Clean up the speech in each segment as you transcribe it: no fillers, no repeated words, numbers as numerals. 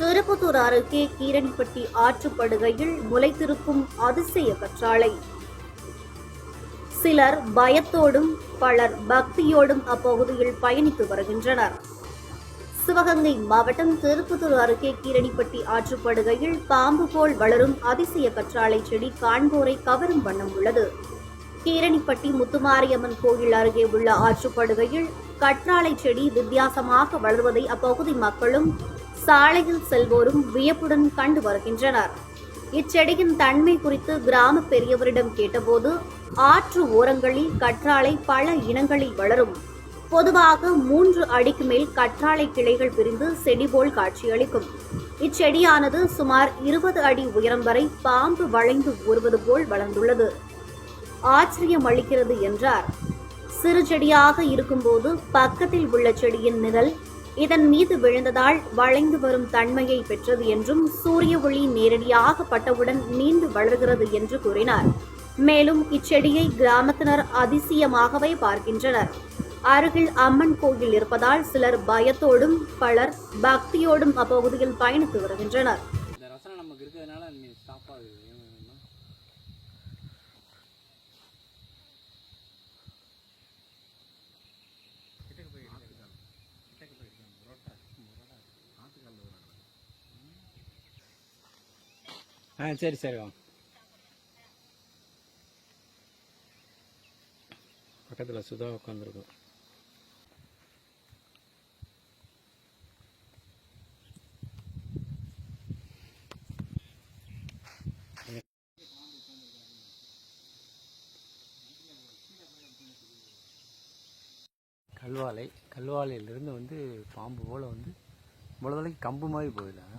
திருப்பத்தூர் அருகே கீரன்பட்டி ஆற்றுப்படுகையில் முளைத்திருக்கும் அதிசய கற்றாழை. சிலர் பயத்தோடும் பலர் பக்தியோடும் அப்பகுதியில் பயணித்து வருகின்றனர். சிவகங்கை மாவட்டம் திருப்பத்தூர் அருகே கீரணிப்பட்டி ஆற்றுப்படுகையில் பாம்பு போல் வளரும் அதிசய கற்றாழை செடி காண்போரை கவரும் வண்ணம் உள்ளது. கீரணிப்பட்டி முத்துமாரியம்மன் கோயில் அருகே உள்ள ஆற்றுப்படுகையில் கற்றாழை செடி வித்தியாசமாக வளர்வதை அப்பகுதி மக்களும் சாலையில் செல்வோரும் வியப்புடன் கண்டு வருகின்றனர். இச்செடியின் தன்மை குறித்து கிராம பெரியவரிடம் கேட்டபோது, ஆற்று ஓரங்களில் கற்றாழை பல இனங்களில் வளரும். பொதுவாக 3 அடிக்கு மேல் கற்றாழை கிளைகள் பிரிந்து செடி போல் காட்சியளிக்கும். இச்செடியானது சுமார் 20 அடி உயரம் வரை பாம்பு வளைந்து ஊறுவது போல் வளர்ந்துள்ளது. ஆச்சரியம் அளிக்கிறது என்றார். சிறு செடியாக இருக்கும்போது பக்கத்தில் உள்ள செடியின் நிழல் இதன் மீது விழுந்ததால் வளைந்து வரும் தன்மையை பெற்றது என்றும், சூரிய ஒளி நேரடியாக பட்டவுடன் நீண்டு வளர்கிறது என்று கூறினார். மேலும் இச்செடியை கிராமத்தினர் அதிசயமாகவே பார்க்கின்றனர். அருகில் அம்மன் கோயில் இருப்பதால் சிலர் பயத்தோடும் பலர் பக்தியோடும் அப்பகுதியில் பயணித்து வருகின்றனர். சரி சரி வாங்க. பக்கத்தில் சுதா உட்காந்துருக்கோம். கல்வாலையிலிருந்து வந்து பாம்பு போல் வந்து முழுதலைக்கு கம்பு மாதிரி போயிடல.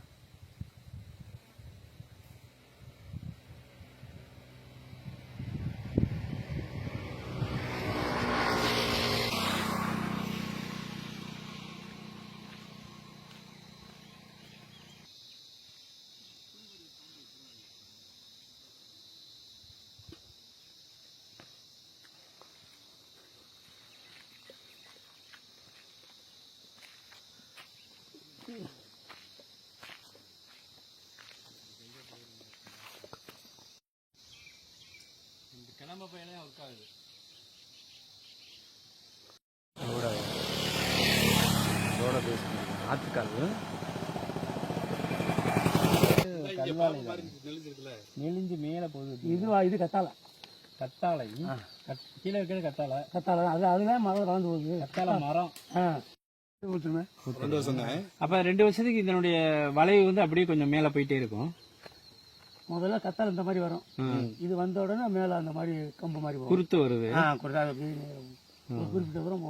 கிளம்ப பையனே ஒர்க்காகுது. ஆத்துக்கால் நெளிஞ்சு மேலே போகுது. இது கத்தாழை கீழே இருக்கிறது கத்தாழை அதுதான் மரம் வளர்ந்து போகுது. கத்தாழை மரம் அப்ப 2 வருஷத்துக்கு இதனுடைய வளைவு வந்து அப்படியே கொஞ்சம் மேல போயிட்டே இருக்கும். முதல்ல கத்தாழை இந்த மாதிரி வரும். இது வந்த உடனே மேல அந்த மாதிரி கம்பு மாதிரி குருத்து வருது. குறிப்பிட்ட தூரம்